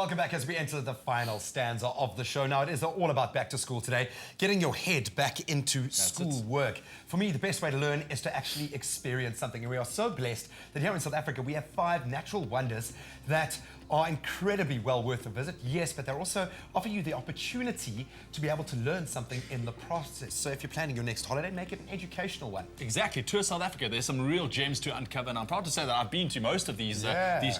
welcome back as we enter the final stanza of the show. Now, it is all about back to school today, getting your head back into school work. For me, the best way to learn is to actually experience something. And we are so blessed that here in South Africa, we have 5 natural wonders that are incredibly well worth a visit. Yes, but they also offer you the opportunity to be able to learn something in the process. So if you're planning your next holiday, make it an educational one. Exactly. Tour South Africa. There's some real gems to uncover, and I'm proud to say that I've been to most of these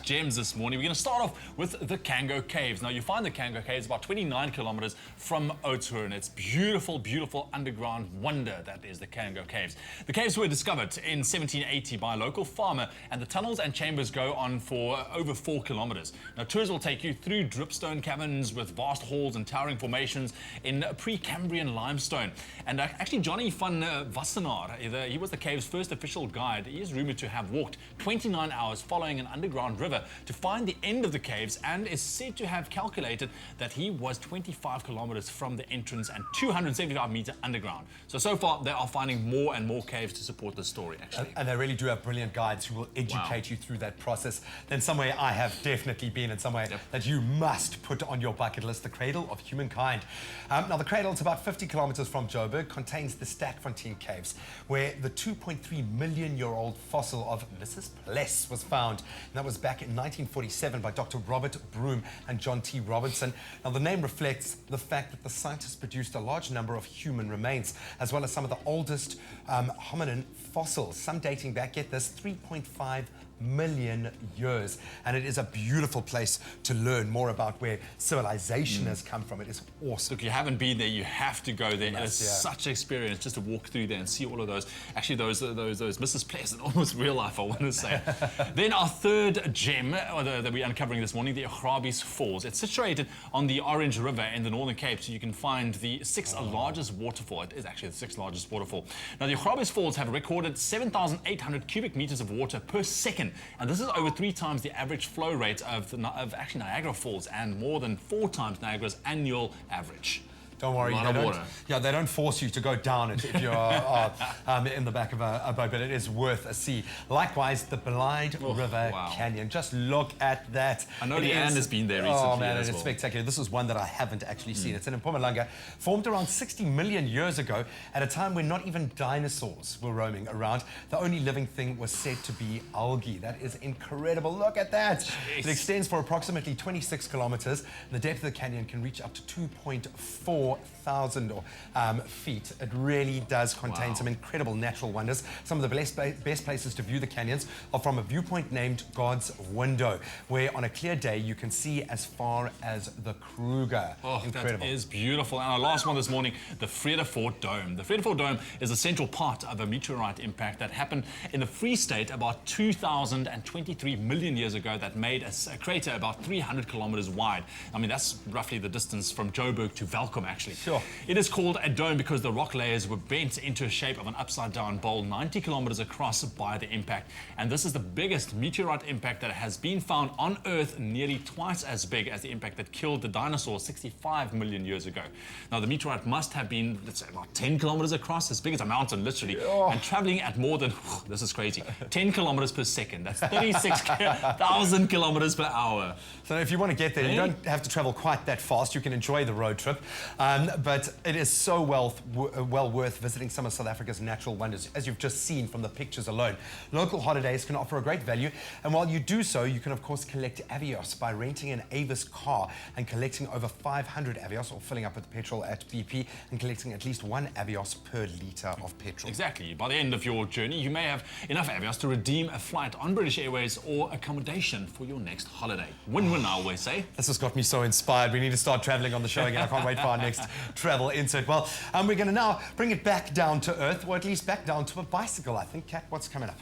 gems this morning. We're going to start off with the Cango Caves. Now, you find the Cango Caves about 29 kilometers from Oudtshoorn. It's beautiful, beautiful underground wonder that is the Cango Caves. The caves were discovered in 1780 by a local farmer, and the tunnels and chambers go on for over 4 kilometers. Now, tours will take you through dripstone caverns with vast halls and towering formations in pre-Cambrian limestone. And actually, Johnny van Wassenaar, he was the cave's first official guide. He is rumored to have walked 29 hours following an underground river to find the end of the caves, and is said to have calculated that he was 25 kilometers from the entrance and 275 meters underground. So far, they are finding more and more caves to support the story, actually. And they really do have brilliant guides who will educate you through that process. Then somewhere I have definitely been, and somewhere that you must put on your bucket list, the Cradle of Humankind. Now, the Cradle is about 50 kilometers from Joburg, contains the Sterkfontein Caves, where the 2.3-million-year-old fossil of Mrs. Pless was found. And that was back in 1947 by Dr. Robert Broom and John T. Robinson. Now, the name reflects the fact that the scientists produced a large number of human remains, as well as some of the oldest hominin fossils, some dating back, get this, 3.5 million years. And it is a beautiful place to learn more about where civilization has come from. It is awesome. Look, you haven't been there, you have to go there. It's such an experience just to walk through there and see all of those. Actually, those Mrs. Pless, almost real life, I want to say. Then our third gem that we're uncovering this morning, the Augrabies Falls. It's situated on the Orange River in the Northern Cape, so you can find the 6th largest waterfall. It is actually the 6th largest waterfall. Now, the Augrabies Falls have recorded 7,800 cubic meters of water per second. And this is over 3 times the average flow rate of actually Niagara Falls, and more than 4 times Niagara's annual average. Don't worry, they don't force you to go down it if you're in the back of a boat, but it is worth a see. Likewise, the Blyde River Canyon. Just look at that. I know leigh-anne has been there recently. Oh man, it's spectacular. This is one that I haven't actually seen. It's in Mpumalanga, formed around 60 million years ago at a time when not even dinosaurs were roaming around. The only living thing was said to be algae. That is incredible. Look at that. Jeez. It extends for approximately 26 kilometers. The depth of the canyon can reach up to 2.4 thousand feet. It really does contain some incredible natural wonders. Some of the best places to view the canyons are from a viewpoint named God's Window, where on a clear day you can see as far as the Kruger. Oh, incredible. That is beautiful. And our last one this morning, the Vredefort Dome. The Vredefort Dome is a central part of a meteorite impact that happened in the Free State about 2,023 million years ago that made a crater about 300 kilometers wide. I mean, that's roughly the distance from Joburg to Welkom, actually. Sure. It is called a dome because the rock layers were bent into a shape of an upside-down bowl 90 kilometers across by the impact. And this is the biggest meteorite impact that has been found on Earth, nearly twice as big as the impact that killed the dinosaurs 65 million years ago. Now, the meteorite must have been, let's say, about 10 kilometers across, as big as a mountain, literally, and traveling at more than, this is crazy, 10 kilometers per second. That's 36,000 kilometers per hour. So if you want to get there, you don't have to travel quite that fast. You can enjoy the road trip. But it is so well worth visiting some of South Africa's natural wonders, as you've just seen from the pictures alone. Local holidays can offer a great value, and while you do so, you can of course collect Avios by renting an Avis car and collecting over 500 Avios, or filling up with petrol at BP and collecting at least 1 Avios per litre of petrol. Exactly. By the end of your journey, you may have enough Avios to redeem a flight on British Airways or accommodation for your next holiday. Win-win, I always say. This has got me so inspired. We need to start travelling on the show again. I can't wait for our next travel insert. Well, we're going to now bring it back down to earth, or at least back down to a bicycle, I think. Kat, what's coming up?